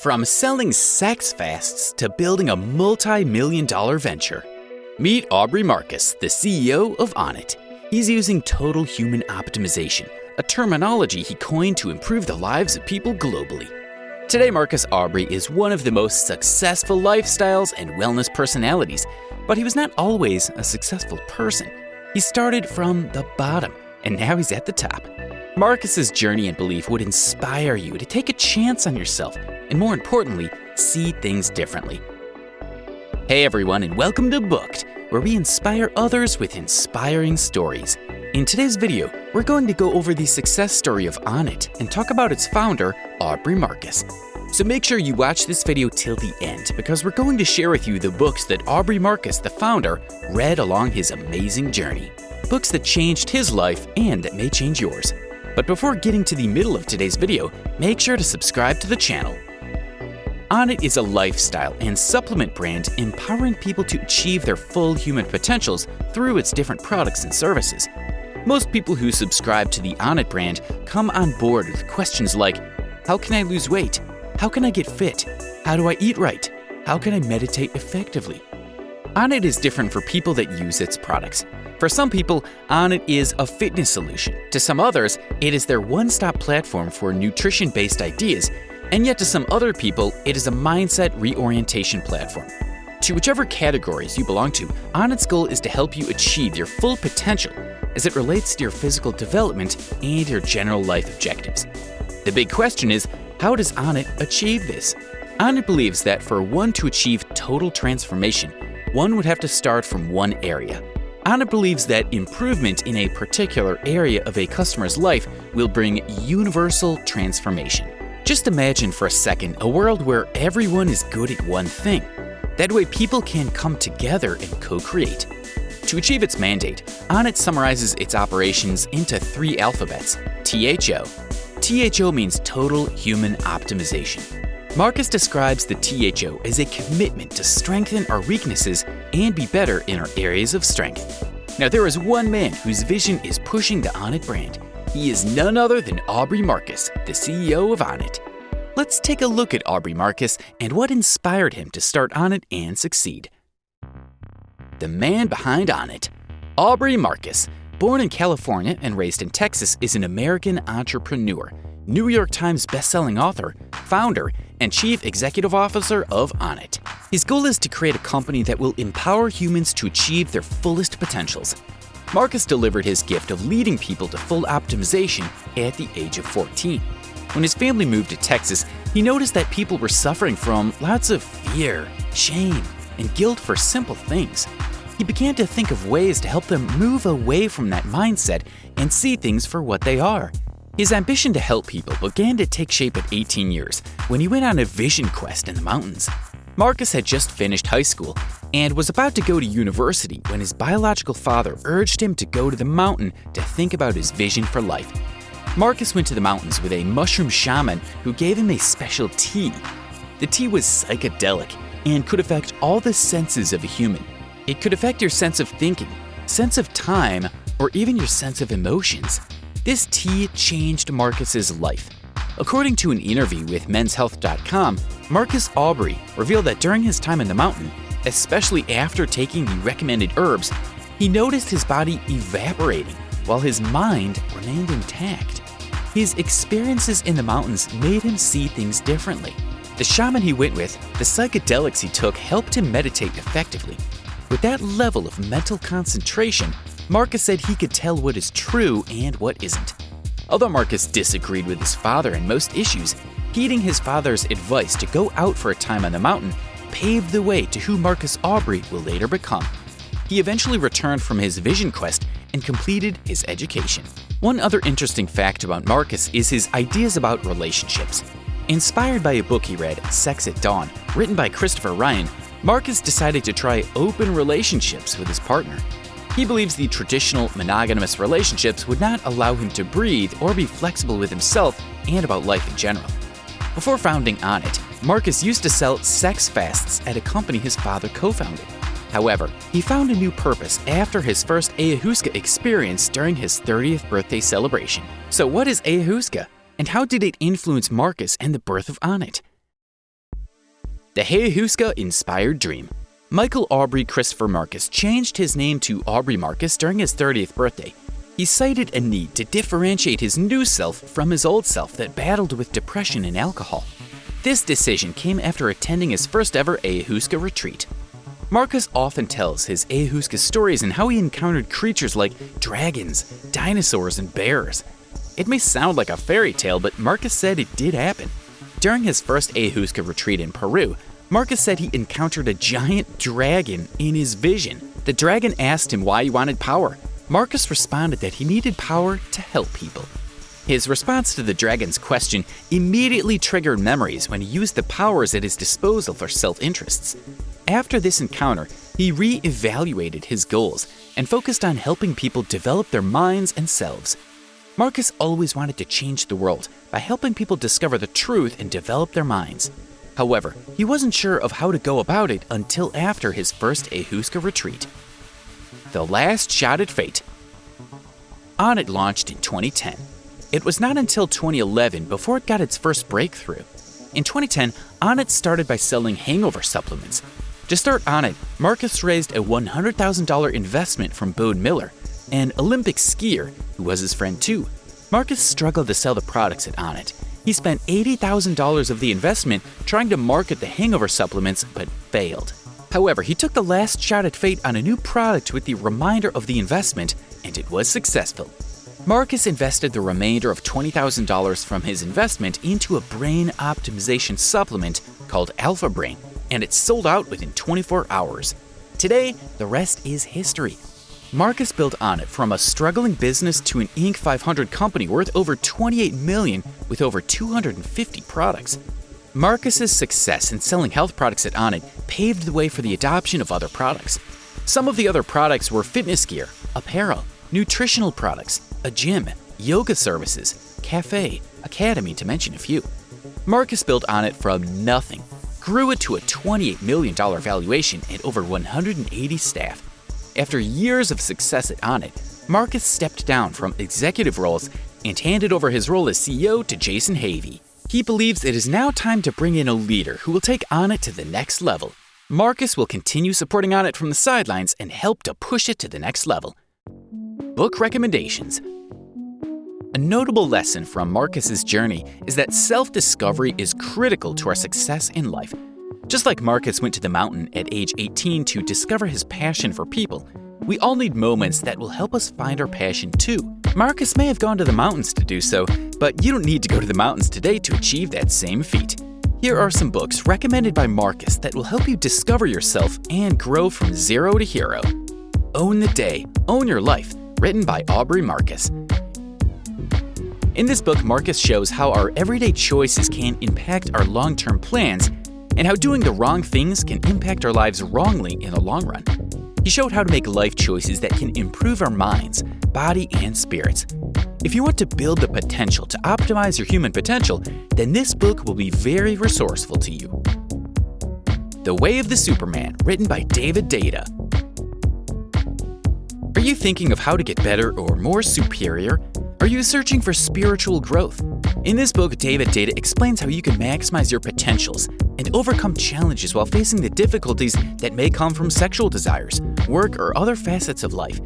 From selling sex fasts to building a multi-million-dollar venture. Meet Aubrey Marcus, the CEO of Onnit. He's using total human optimization, a terminology he coined to improve the lives of people globally. Today, Marcus Aubrey is one of the most successful lifestyles and wellness personalities, but he was not always a successful person. He started from the bottom, and now he's at the top. Marcus's journey and belief would inspire you to take a chance on yourself, and more importantly, see things differently. Hey everyone, and welcome to Booked, where we inspire others with inspiring stories. In today's video, we're going to go over the success story of Onnit and talk about its founder, Aubrey Marcus. So make sure you watch this video till the end, because we're going to share with you the books that Aubrey Marcus, the founder, read along his amazing journey. Books that changed his life and that may change yours. But before getting to the middle of today's video, make sure to subscribe to the channel. Onnit is a lifestyle and supplement brand empowering people to achieve their full human potentials through its different products and services. Most people who subscribe to the Onnit brand come on board with questions like, how can I lose weight? How can I get fit? How do I eat right? How can I meditate effectively? Onnit is different for people that use its products. For some people, Onnit is a fitness solution. To some others, it is their one-stop platform for nutrition-based ideas, and yet to some other people, it is a mindset reorientation platform. To whichever categories you belong to, Onnit's goal is to help you achieve your full potential as it relates to your physical development and your general life objectives. The big question is, how does Onnit achieve this? Onnit believes that for one to achieve total transformation, one would have to start from one area. Onnit believes that improvement in a particular area of a customer's life will bring universal transformation. Just imagine for a second a world where everyone is good at one thing. That way people can come together and co-create. To achieve its mandate, Onnit summarizes its operations into 3 alphabets: THO. THO means Total Human Optimization. Marcus describes the THO as a commitment to strengthen our weaknesses and be better in our areas of strength. Now, there is one man whose vision is pushing the Onnit brand. He is none other than Aubrey Marcus, the CEO of Onnit. Let's take a look at Aubrey Marcus and what inspired him to start Onnit and succeed. The man behind Onnit. Aubrey Marcus, born in California and raised in Texas, is an American entrepreneur, New York Times bestselling author, founder, and chief executive officer of Onnit. His goal is to create a company that will empower humans to achieve their fullest potentials. Marcus delivered his gift of leading people to full optimization at the age of 14. When his family moved to Texas, he noticed that people were suffering from lots of fear, shame, and guilt for simple things. He began to think of ways to help them move away from that mindset and see things for what they are. His ambition to help people began to take shape at 18 years when he went on a vision quest in the mountains. Marcus had just finished high school and was about to go to university when his biological father urged him to go to the mountain to think about his vision for life. Marcus went to the mountains with a mushroom shaman who gave him a special tea. The tea was psychedelic and could affect all the senses of a human. It could affect your sense of thinking, sense of time, or even your sense of emotions. This tea changed Marcus's life. According to an interview with menshealth.com, Marcus Aubrey revealed that during his time in the mountain, especially after taking the recommended herbs, he noticed his body evaporating while his mind remained intact. His experiences in the mountains made him see things differently. The shaman he went with, the psychedelics he took helped him meditate effectively. With that level of mental concentration, Marcus said he could tell what is true and what isn't. Although Marcus disagreed with his father in most issues, heeding his father's advice to go out for a time on the mountain paved the way to who Marcus Aubrey will later become. He eventually returned from his vision quest and completed his education. One other interesting fact about Marcus is his ideas about relationships. Inspired by a book he read, Sex at Dawn, written by Christopher Ryan, Marcus decided to try open relationships with his partner. He believes the traditional monogamous relationships would not allow him to breathe or be flexible with himself and about life in general. Before founding Onnit, Marcus used to sell sex fasts at a company his father co-founded. However, he found a new purpose after his first ahuska experience during his 30th birthday celebration. So what is ahuska, and how did it influence Marcus and the birth of Onnit? The ahuska-inspired dream. Michael Aubrey Christopher Marcus changed his name to Aubrey Marcus during his 30th birthday. He cited a need to differentiate his new self from his old self that battled with depression and alcohol. This decision came after attending his first ever ahuska retreat. Marcus often tells his ahuska stories and how he encountered creatures like dragons, dinosaurs, and bears. It may sound like a fairy tale, but Marcus said it did happen. During his first ahuska retreat in Peru, Marcus said he encountered a giant dragon in his vision. The dragon asked him why he wanted power. Marcus responded that he needed power to help people. His response to the dragon's question immediately triggered memories when he used the powers at his disposal for self-interests. After this encounter, he re-evaluated his goals and focused on helping people develop their minds and selves. Marcus always wanted to change the world by helping people discover the truth and develop their minds. However, he wasn't sure of how to go about it until after his first ahuska retreat. The Last Shot at Fate. Onnit launched in 2010. It was not until 2011 before it got its first breakthrough. In 2010, Onnit started by selling hangover supplements. To start Onnit, Marcus raised a $100,000 investment from Bode Miller, an Olympic skier who was his friend too. Marcus struggled to sell the products at Onnit. He spent $80,000 of the investment trying to market the hangover supplements, but failed. However, he took the last shot at fate on a new product with the remainder of the investment, and it was successful. Marcus invested the remainder of $20,000 from his investment into a brain optimization supplement called Alpha Brain, and it sold out within 24 hours. Today, the rest is history. Marcus built Onnit from a struggling business to an Inc. 500 company worth over $28 million with over 250 products. Marcus's success in selling health products at Onnit paved the way for the adoption of other products. Some of the other products were fitness gear, apparel, nutritional products, a gym, yoga services, cafe, academy, to mention a few. Marcus built Onnit from nothing, grew it to a $28 million valuation and over 180 staff. After years of success at Onnit, Marcus stepped down from executive roles and handed over his role as CEO to Jason Havey. He believes it is now time to bring in a leader who will take Onnit to the next level. Marcus will continue supporting Onnit from the sidelines and help to push it to the next level. Book recommendations. A notable lesson from Marcus's journey is that self-discovery is critical to our success in life. Just like Marcus went to the mountain at age 18 to discover his passion for people, we all need moments that will help us find our passion too. Marcus may have gone to the mountains to do so, but you don't need to go to the mountains today to achieve that same feat. Here are some books recommended by Marcus that will help you discover yourself and grow from zero to hero. Own the Day, Own Your Life, written by Aubrey Marcus. In this book, Marcus shows how our everyday choices can impact our long-term plans and how doing the wrong things can impact our lives wrongly in the long run. He showed how to make life choices that can improve our minds, body, and spirits. If you want to build the potential to optimize your human potential, then this book will be very resourceful to you. The Way of the Superman, written by David Data. Are you thinking of how to get better or more superior? Are you searching for spiritual growth? In this book, David Data explains how you can maximize your potentials and overcome challenges while facing the difficulties that may come from sexual desires, work, or other facets of life.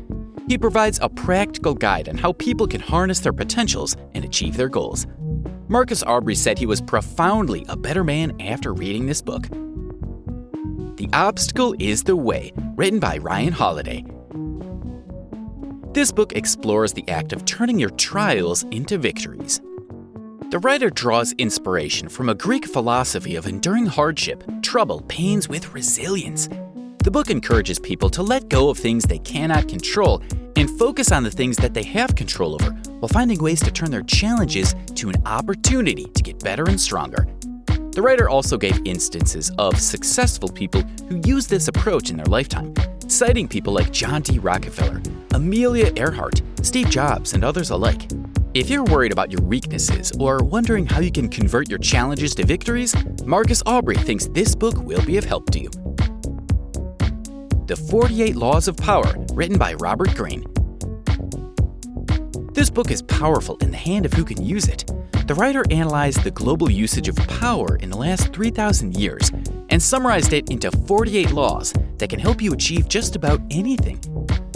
He provides a practical guide on how people can harness their potentials and achieve their goals. Marcus Aubrey said he was profoundly a better man after reading this book. The Obstacle is the Way, written by Ryan Holiday. This book explores the act of turning your trials into victories. The writer draws inspiration from a Greek philosophy of enduring hardship, trouble, pains with resilience. The book encourages people to let go of things they cannot control and focus on the things that they have control over, while finding ways to turn their challenges to an opportunity to get better and stronger. The writer also gave instances of successful people who used this approach in their lifetime, citing people like John D. Rockefeller, Amelia Earhart, Steve Jobs, and others alike. If you're worried about your weaknesses or wondering how you can convert your challenges to victories, Marcus Aubrey thinks this book will be of help to you. The 48 Laws of Power, written by Robert Greene. This book is powerful in the hand of who can use it. The writer analyzed the global usage of power in the last 3,000 years and summarized it into 48 laws that can help you achieve just about anything.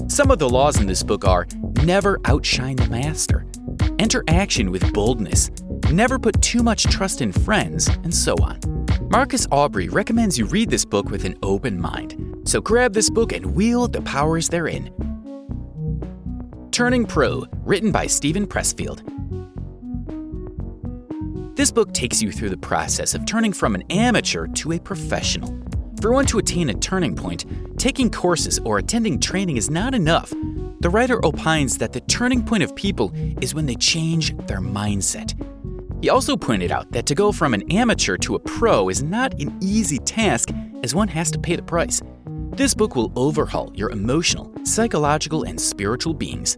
Some of the laws in this book are: never outshine the master, enter action with boldness, never put too much trust in friends, and so on. Marcus Aubrey recommends you read this book with an open mind, so grab this book and wield the powers therein. Turning Pro, written by Steven Pressfield. This book takes you through the process of turning from an amateur to a professional. For one to attain a turning point, taking courses or attending training is not enough. The writer opines that the turning point of people is when they change their mindset. He also pointed out that to go from an amateur to a pro is not an easy task, as one has to pay the price. This book will overhaul your emotional, psychological, and spiritual beings.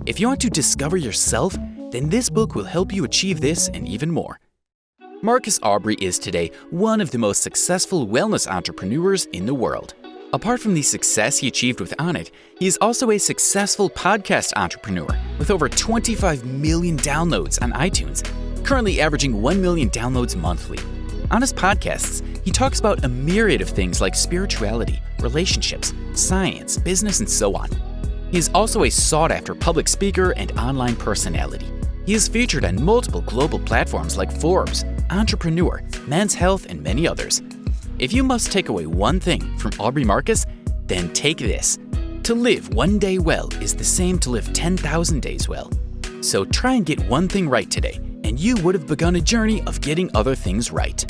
If you want to discover yourself, then this book will help you achieve this and even more. Marcus Aubrey is today one of the most successful wellness entrepreneurs in the world. Apart from the success he achieved with Onnit, he is also a successful podcast entrepreneur with over 25 million downloads on iTunes, currently averaging 1 million downloads monthly. On his podcasts, he talks about a myriad of things like spirituality, relationships, science, business, and so on. He is also a sought-after public speaker and online personality. He is featured on multiple global platforms like Forbes, Entrepreneur, Men's Health, and many others. If you must take away one thing from Aubrey Marcus, then take this. To live one day well is the same to live 10,000 days well. So try and get one thing right today, and you would have begun a journey of getting other things right.